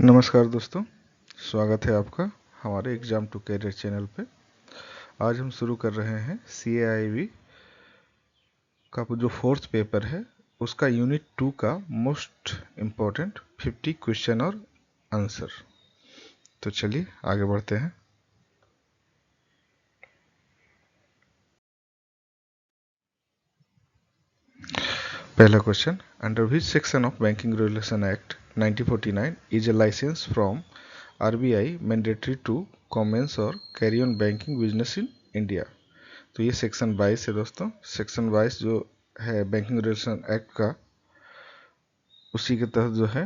नमस्कार दोस्तों, स्वागत है आपका हमारे एग्ज़ाम टू कैरियर चैनल पे। आज हम शुरू कर रहे हैं CAIB का जो फोर्थ पेपर है उसका यूनिट 2 का मोस्ट इम्पोर्टेंट 50 क्वेश्चन और आंसर। तो चलिए आगे बढ़ते हैं। पहला question, under which section of banking regulation act 1949 is a licence from RBI mandatory to commence और carry on banking business in India. तो ये सेक्शन 22 है दोस्तों। सेक्शन 22 जो है बैंकिंग रेगुलेशन एक्ट का, उसी के तहत जो है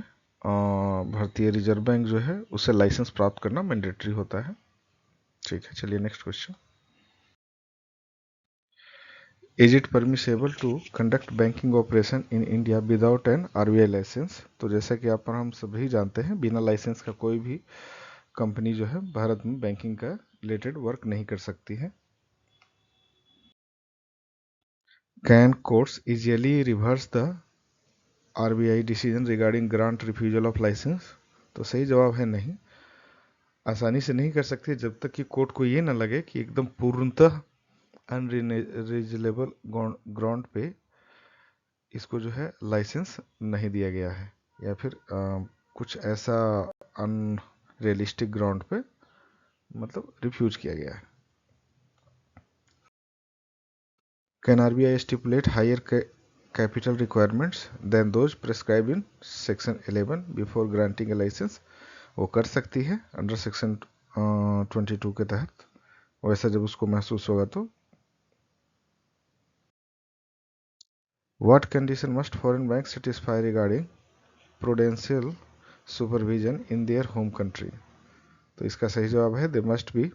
भारतीय रिजर्व बैंक जो है उसे लाइसेंस प्राप्त करना मैंडेटरी होता है। ठीक है, चलिए next question. Is it permissible to conduct banking operation in India without an RBI licence? तो जैसा कि आप हम सभी जानते हैं, बिना लाइसेंस का कोई भी कंपनी जो है भारत में बैंकिंग का रिलेटेड वर्क नहीं कर सकती है। Can courts easily reverse the RBI decision regarding grant refusal of licence? तो सही जवाब है नहीं, आसानी से नहीं कर सकते जब तक कि कोर्ट को ये ना लगे कि एकदम पूर्णतः अनरीजनेबल ग्राउंड पे इसको जो है लाइसेंस नहीं दिया गया है, या फिर कुछ ऐसा अनरियलिस्टिक ग्राउंड पे मतलब रिफ्यूज किया गया है। Can RBI stipulate higher capital requirements than those prescribed in section 11 before granting a license? वो कर सकती है अंडर सेक्शन 22 के तहत, वैसा जब उसको महसूस होगा तो। What condition must foreign banks satisfy regarding prudential supervision in their home country? तो इसका सही जवाब है they must be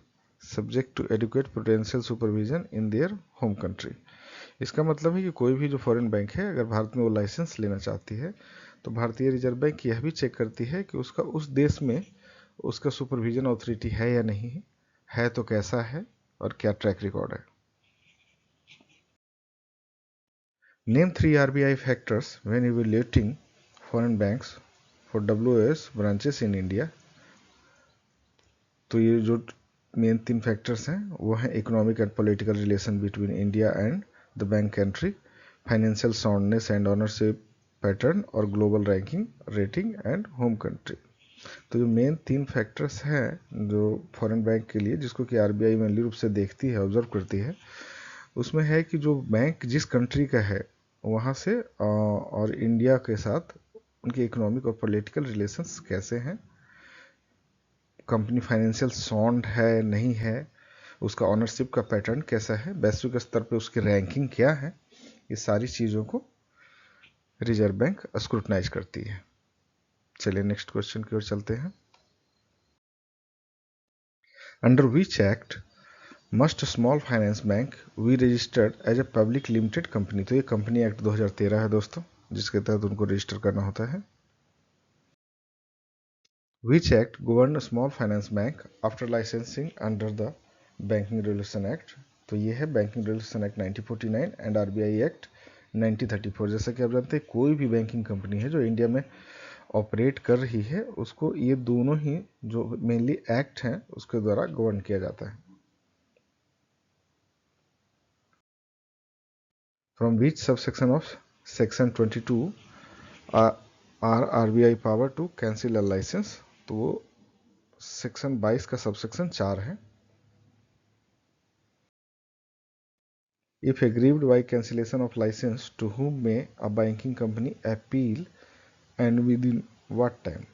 subject to adequate prudential supervision in their home country। इसका मतलब है कि कोई भी जो फॉरेन बैंक है अगर भारत में वो लाइसेंस लेना चाहती है तो भारतीय रिजर्व बैंक यह भी चेक करती है कि उसका उस देश में उसका सुपरविजन ऑथोरिटी है या नहीं है तो कैसा है और क्या ट्रैक रिकॉर्ड है। Name 3 RBI factors when evaluating foreign banks for WOS branches in India. तो ये जो मेन 3 फैक्टर्स हैं वो हैं economic and political relation between India and the bank country, financial soundness and ownership pattern और global ranking rating and home country. तो जो main 3 factors हैं जो फॉरेन बैंक के लिए, जिसको कि RBI मेनली रूप से देखती है, ऑब्जर्व करती है, उसमें है कि जो बैंक जिस कंट्री का है वहाँ से और इंडिया के साथ उनके इकोनॉमिक और पॉलिटिकल रिलेशंस कैसे हैं, कंपनी फाइनेंशियल साउंड है नहीं है, उसका ऑनरशिप का पैटर्न कैसा है, वैश्विक स्तर पे उसकी रैंकिंग क्या है, ये सारी चीज़ों को रिजर्व बैंक स्क्रूटनाइज करती है। चलिए नेक्स्ट क्वेश्चन की ओर चलते हैं। Under which act must small finance bank be registered as a public limited company? तो ये कंपनी एक्ट 2013 है दोस्तों, जिसके तहत उनको रजिस्टर करना होता है। Which act govern small finance bank after licensing under the banking regulation act? तो ये है banking regulation act 1949 and RBI act 1934। जैसा कि आप जानते हैं कोई भी बैंकिंग कंपनी है जो इंडिया में ऑपरेट कर रही है उसको ये दोनों ही जो मेनली एक्ट हैं उसके द्वारा गवर्न किया जाता है। From which subsection of section 22 are RBI power to cancel a licence? तो वो सेक्शन 22 का सबसेक्शन 4 है। If aggrieved by cancellation of licence to whom may a banking company appeal and within what time?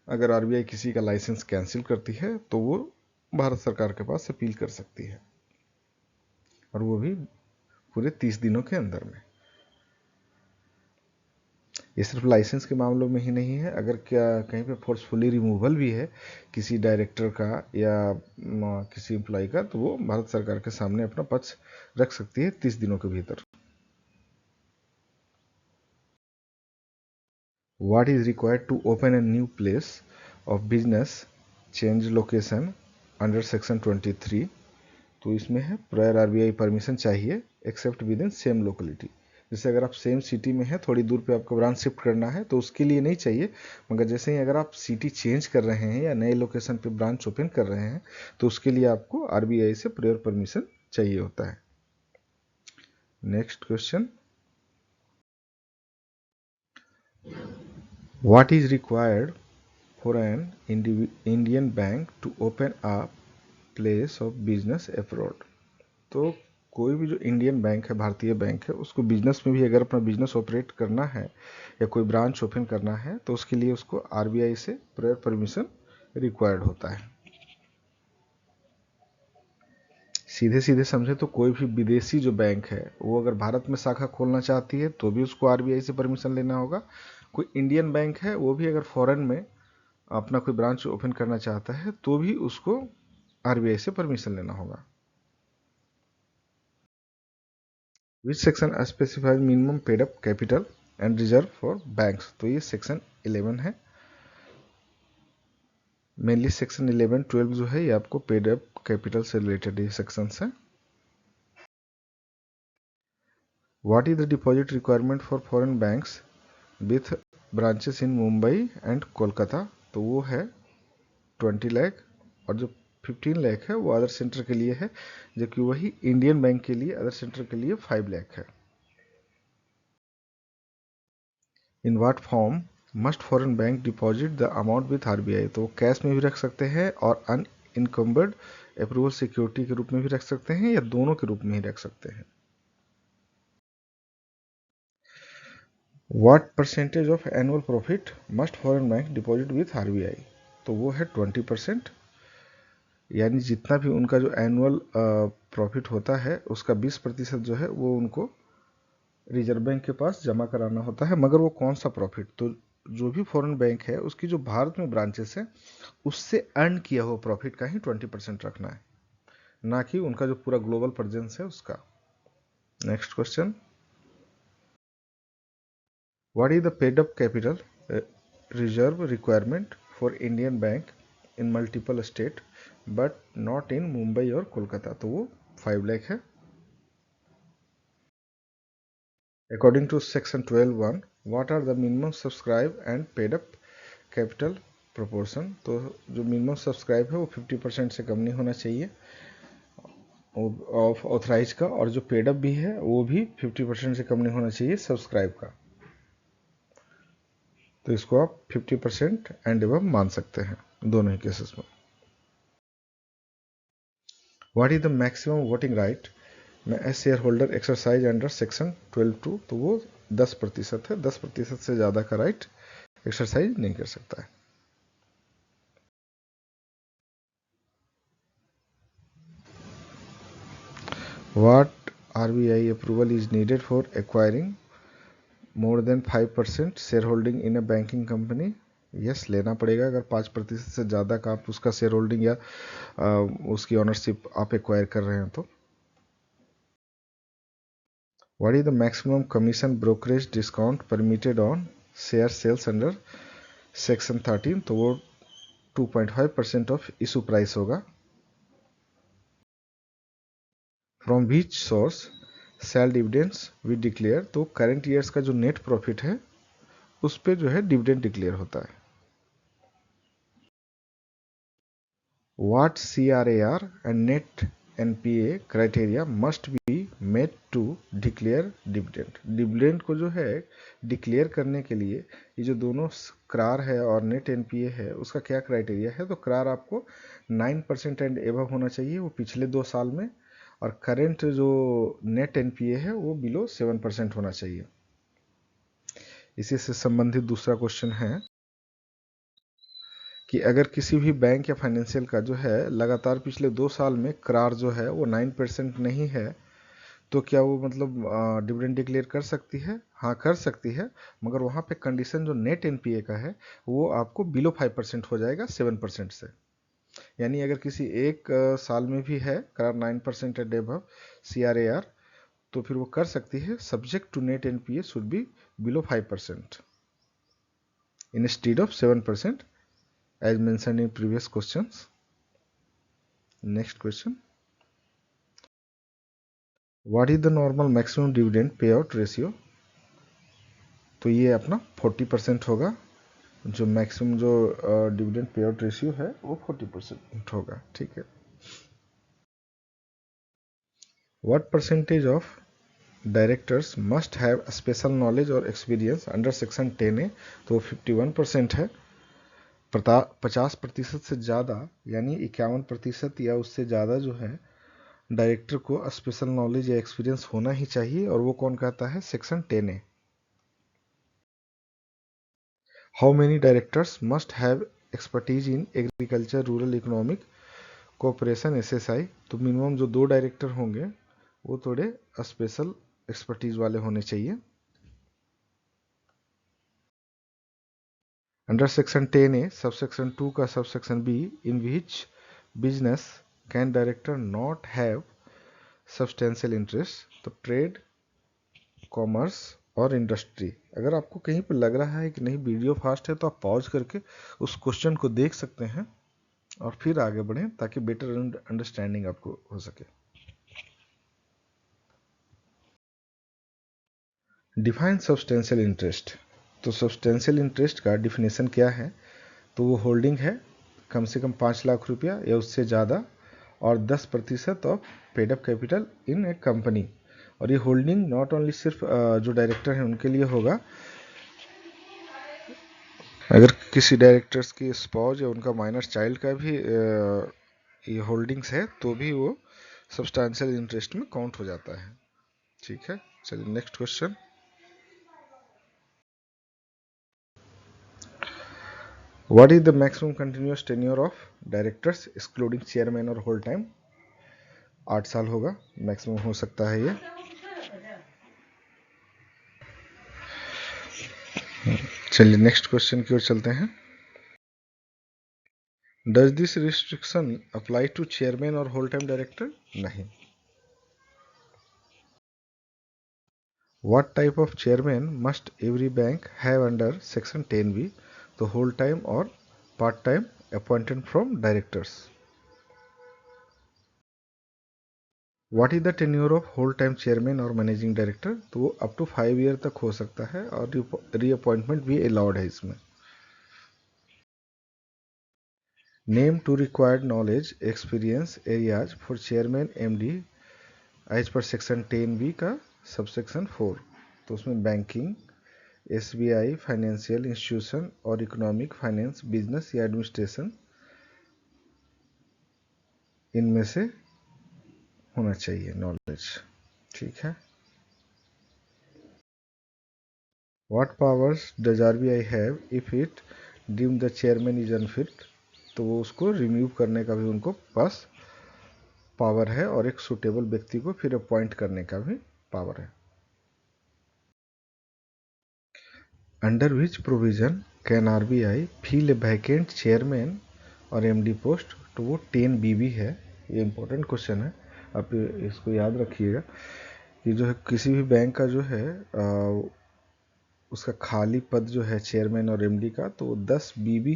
अगर RBI किसी का licence cancel करती है तो वो भारत सरकार के पास अपील कर सकती है, और वो भी पूरे 30 दिनों के अंदर में। ये सिर्फ लाइसेंस के मामलों में ही नहीं है, अगर क्या कहीं पे फोर्सफुली रिमूवल भी है किसी डायरेक्टर का या किसी एम्प्लॉय का, तो वो भारत सरकार के सामने अपना पक्ष रख सकती है 30 दिनों के भीतर। What is required to open a new place of business change location under section 23? तो इसमें है प्रायर RBI परमिशन चाहिए except within same locality. जैसे अगर आप सेम सिटी में हैं, थोड़ी दूर पे आपको ब्रांच शिफ्ट करना है तो उसके लिए नहीं चाहिए, मगर जैसे ही अगर आप सिटी चेंज कर रहे हैं या नए लोकेशन पे ब्रांच ओपन कर रहे हैं तो उसके लिए आपको आरबीआई से प्रायर परमिशन चाहिए होता है। Next question, what is required for an Indian bank to open a place of business abroad? तो कोई भी जो इंडियन बैंक है, भारतीय बैंक है, उसको बिजनेस में भी अगर अपना बिजनेस ऑपरेट करना है या कोई ब्रांच ओपन करना है तो उसके लिए उसको आरबीआई से प्रायर परमिशन रिक्वायर्ड होता है। सीधे सीधे समझे तो कोई भी विदेशी जो बैंक है वो अगर भारत में शाखा खोलना चाहती है तो भी उसको आरबीआई से परमिशन लेना होगा। कोई इंडियन बैंक है वो भी अगर फॉरेन में अपना कोई ब्रांच ओपन करना चाहता है तो भी उसको आरबीआई से परमिशन लेना होगा। Which section specifies minimum paid up capital and reserve for banks? तो ये सेक्शन 11 है। मेनली सेक्शन 11, 12 जो है ये आपको पेड अप कैपिटल से रिलेटेड ये सेक्शन है। What is the deposit requirement for foreign banks with branches in Mumbai and Kolkata? तो वो है 20 लाख, और जो 15 लाख है वो अदर सेंटर के लिए है, जबकि वही इंडियन बैंक के लिए अदर सेंटर के लिए 5 लाख है। In what form must foreign bank deposit the amount with RBI? तो कैश में भी रख सकते हैं और अनइनकम्बर्ड अप्रूवल सिक्योरिटी के रूप में भी रख सकते हैं या दोनों के रूप में ही रख सकते हैं। What percentage of annual profit must foreign bank deposit with RBI? तो वो है 20%, यानी जितना भी उनका जो एनुअल प्रॉफिट होता है उसका 20% जो है वो उनको रिजर्व बैंक के पास जमा कराना होता है। मगर वो कौन सा प्रॉफिट? तो जो भी फॉरेन बैंक है उसकी जो भारत में ब्रांचेस है उससे अर्न किया हुआ प्रॉफिट का ही 20% रखना है, ना कि उनका जो पूरा ग्लोबल प्रेजेंस है उसका। Next question, what is the paid up capital reserve requirement for Indian bank in multiple state but not in Mumbai और कोलकाता? तो वो 5 लाख है। According to section 12(1), what are the minimum subscribe and paid up capital proportion? तो जो minimum subscribe है वो 50% से कम नहीं होना चाहिए ऑफ ऑथराइज का, और जो पेड अप भी है वो भी 50% से कम नहीं होना चाहिए सब्सक्राइब का। तो इसको आप 50% एंड एबव मान सकते हैं दोनों ही केसेस में। What is the maximum voting right में a share holder exercise under section 12(2)? तो वो 10% है, 10% से ज़्यादा का राइट एक्सरसाइज नहीं कर सकता है। What RBI approval is needed for acquiring more than 5% share holding in A banking company? Yes, लेना पड़ेगा अगर 5% से ज़्यादा का आप उसका शेयर होल्डिंग या उसकी ऑनरशिप आप एक्वायर कर रहे हैं तो। What is the maximum commission brokerage discount permitted on share sales under section 13? तो वो 2.5% ऑफ इशू प्राइस होगा। From which source sale dividends be declare? तो करंट ईयर्स का जो नेट प्रॉफिट है उस पर जो है डिविडेंड डिक्लेयर होता है। What CRAR and net NPA criteria must be met to declare dividend? Dividend को जो है डिक्लेयर करने के लिए ये जो दोनों क्रार है और नेट एनपीए है उसका क्या क्राइटेरिया है? तो क्रार आपको 9% एंड एबव होना चाहिए वो पिछले 2 साल में, और करेंट जो नेट एनपीए है वो बिलो 7% होना चाहिए। इसी से संबंधित दूसरा क्वेश्चन है कि अगर किसी भी बैंक या फाइनेंशियल का जो है लगातार पिछले 2 साल में क्रार जो है वो 9% नहीं है तो क्या वो मतलब डिविडेंड डिक्लेयर कर सकती है? हाँ, कर सकती है, मगर वहाँ पे कंडीशन जो नेट एनपीए का है वो आपको बिलो 5% हो जाएगा 7% से। यानी अगर किसी एक साल में भी है क्रार 9% एट एबव CRAR तो फिर वो कर सकती है, subject to net NPA should be below 5% instead of 7% as mentioned in previous questions. Next question, what is the normal maximum dividend pay out ratio? तो ये अपना 40% होगा। जो मैक्सिमम जो डिविडेंड पे आउट रेशियो है वो 40% होगा। ठीक है। What percentage of directors must have special knowledge और एक्सपीरियंस अंडर सेक्शन 10A? तो 51% है। 50% से ज़्यादा यानी 51% या उससे ज़्यादा जो है डायरेक्टर को स्पेशल नॉलेज या एक्सपीरियंस होना ही चाहिए, और वो कौन कहता है? Section 10A। How many directors must have expertise in agriculture rural economic cooperation SSI? तो मिनिमम जो 2 डायरेक्टर होंगे वो थोड़े स्पेशल एक्सपर्टीज वाले होने चाहिए। अंडर सेक्शन 10A सबसेक्शन 2 का subsection B, in which business can director not have substantial interest? तो ट्रेड, कॉमर्स और इंडस्ट्री। अगर आपको कहीं पर लग रहा है कि नहीं वीडियो फास्ट है तो आप पॉज करके उस क्वेश्चन को देख सकते हैं और फिर आगे बढ़ें ताकि बेटर अंडरस्टैंडिंग आपको हो सके। Define substantial interest. तो सब्सटेंशियल इंटरेस्ट का डिफिनेशन क्या है? तो वो होल्डिंग है कम से कम 5 लाख रुपया या उससे ज़्यादा और 10% of paid up capital in A company. और ये होल्डिंग नॉट ओनली सिर्फ जो डायरेक्टर हैं उनके लिए होगा, अगर किसी डायरेक्टर्स की स्पाउस या उनका माइनर चाइल्ड का भी ये होल्डिंग्स है तो भी वो सब्सटेंशियल इंटरेस्ट में काउंट हो जाता है। ठीक है, चलिए next question. What is the maximum continuous tenure of directors excluding chairman और होल टाइम? 8 साल होगा, मैक्सिमम हो सकता है ये। चलिए नेक्स्ट क्वेश्चन की ओर चलते हैं। Does this restriction apply to chairman और होल टाइम डायरेक्टर? नहीं। What type of chairman must every bank have under section 10B? तो whole time और part time appointed from directors. What is the tenure of whole time chairman और managing director? तो वो up to 5 year तक हो सकता है और reappointment भी allowed है इसमें। Name two required knowledge experience areas for chairman MD as per section 10B का subsection 4। तो उसमें banking, SBI, फाइनेंशियल इंस्टीट्यूशन और इकोनॉमिक फाइनेंस, बिजनेस या एडमिनिस्ट्रेशन इनमें से होना चाहिए नॉलेज। ठीक है। What powers does RBI have if it deem the chairman is unfit? तो वो उसको रिमूव करने का भी उनको पास पावर है और एक सुटेबल व्यक्ति को फिर अपॉइंट करने का भी पावर है। Under which provision can RBI fill a vacant chairman और MD पोस्ट? तो वो 10BB है। ये इंपॉर्टेंट क्वेश्चन है, आप इसको याद रखिएगा कि जो है किसी भी बैंक का जो है उसका खाली पद जो है चेयरमैन और MD का, तो 10BB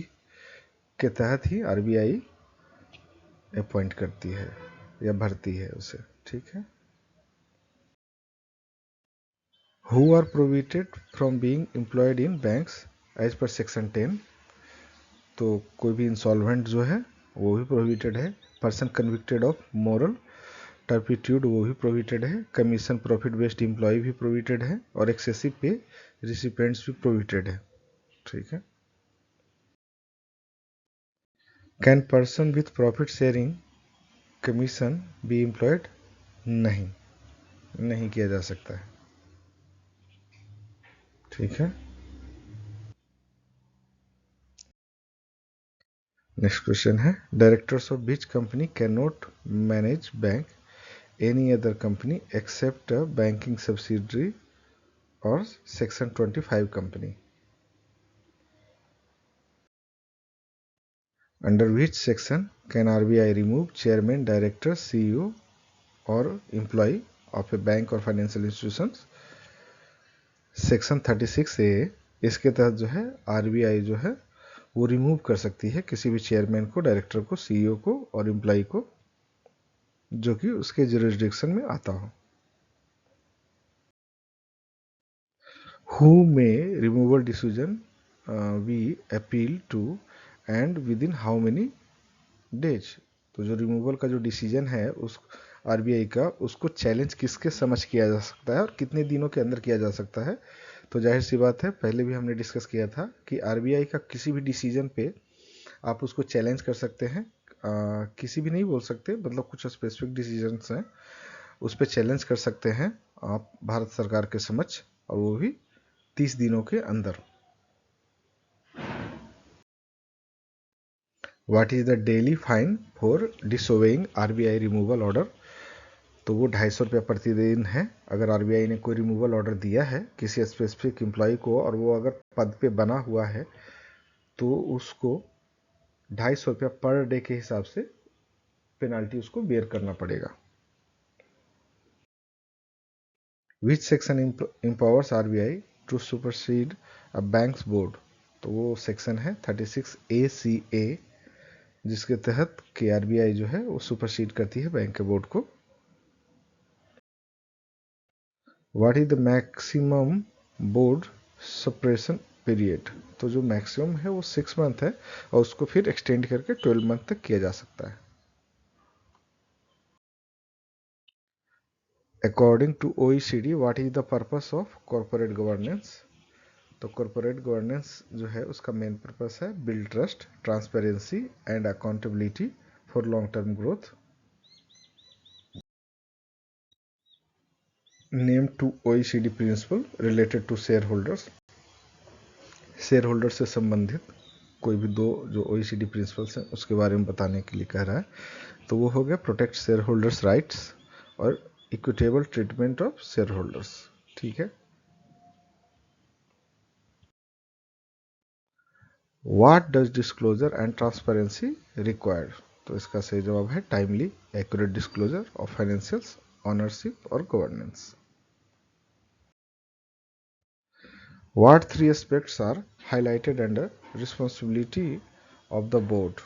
के तहत ही RBI अपॉइंट करती है या भरती है उसे। ठीक है। Who are prohibited from being employed in banks as per section 10? तो कोई भी इंसॉल्वेंट जो है वो भी प्रोहिबिटेड है। Person convicted of moral turpitude वो भी प्रोहिबिटेड है। कमीशन प्रॉफिट बेस्ड एम्प्लॉय भी प्रोहिबिटेड है और एक्सेसिव पे रिसिपेंट्स भी प्रोहिबिटेड है। ठीक है। Can person with profit sharing commission be employed? नहीं, नहीं किया जा सकता है। ठीक है। नेक्स्ट क्वेश्चन है, directors of which company can not manage bank any other company except a banking subsidiary और section 25 company? Under which section can RBI remove chairman, director, CEO और एम्प्लॉय ऑफ ए बैंक और financial institution? Section 36A। इसके तहत जो है RBI जो है वो रिमूव कर सकती है किसी भी चेयरमैन को, डायरेक्टर को, CEO को और एम्प्लॉय को जो कि उसके जुरिसडिक्शन में आता हो। Who may removal decision be appeal to and within how many days. तो जो रिमूवल का जो डिसीजन है उस आरबीआई का, उसको चैलेंज किसके समझ किया जा सकता है और कितने दिनों के अंदर किया जा सकता है। तो जाहिर सी बात है, पहले भी हमने डिस्कस किया था कि आरबीआई का किसी भी डिसीजन पे आप उसको चैलेंज कर सकते हैं। किसी भी नहीं बोल सकते, मतलब कुछ स्पेसिफिक डिसीजंस हैं उस पर चैलेंज कर सकते हैं आप भारत सरकार के समक्ष, और वो भी 30 दिनों के अंदर। What is the daily fine for disobeying RBI removal order. तो वो 250 रुपया प्रतिदिन है। अगर आरबीआई ने कोई रिमूवल ऑर्डर दिया है किसी स्पेसिफिक एम्प्लॉय को और वो अगर पद पे बना हुआ है तो उसको 250 रुपया पर डे के हिसाब से पेनाल्टी उसको बेयर करना पड़ेगा। Which section empowers RBI to supersede a banks board. तो वो सेक्शन है 36 ACA, जिसके तहत कि आरबीआई जो है वो सुपरसीड करती है बैंक के बोर्ड को। What is the maximum board suppression period. तो जो मैक्सिमम है वो 6 मंथ है और उसको फिर एक्सटेंड करके 12 मंथ तक किया जा सकता है। According to OECD, what is the purpose of corporate governance. तो कॉर्पोरेट गवर्नेंस जो है उसका मेन पर्पस है build trust, transparency and accountability for long term growth. Name to OECD principle related to shareholders. Shareholder से संबंधित कोई भी दो जो OECD प्रिंसिपल्स हैं उसके बारे में बताने के लिए कह रहा है। तो वो हो गया प्रोटेक्ट शेयर होल्डर्स राइट्स और equitable treatment of share holders. ठीक है। What does disclosure and transparency required. तो इसका सही जवाब है timely accurate disclosure of financials, ownership और governance. What 3 aspects are highlighted under responsibility of the board.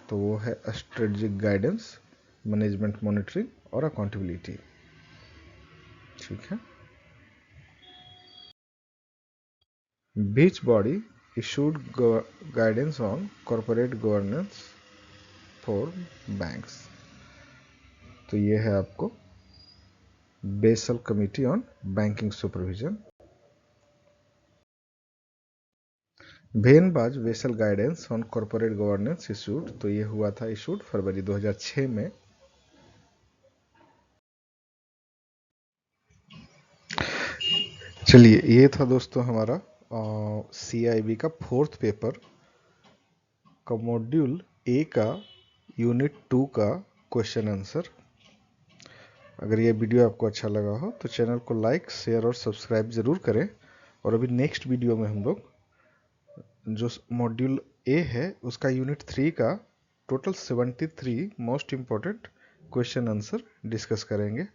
तो वो है स्ट्रेटेजिक गाइडेंस, मैनेजमेंट मॉनिटरिंग और अकाउंटेबिलिटी। ठीक है। Which body issued guidance on corporate governance for banks। तो ये है आपको Basel committee on banking supervision. When was Basel guidance on corporate governance issued. तो ये हुआ था इशूड फरवरी 2006 में। चलिए, ये था दोस्तों हमारा CIB का 4th पेपर का मॉड्यूल A का यूनिट 2 का क्वेश्चन आंसर। अगर ये वीडियो आपको अच्छा लगा हो तो चैनल को लाइक, शेयर और सब्सक्राइब ज़रूर करें। और अभी नेक्स्ट वीडियो में हम लोग जो मॉड्यूल ए है उसका यूनिट 3 का total 73 most important question answer discuss करेंगे।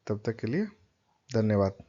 तब तक के लिए धन्यवाद।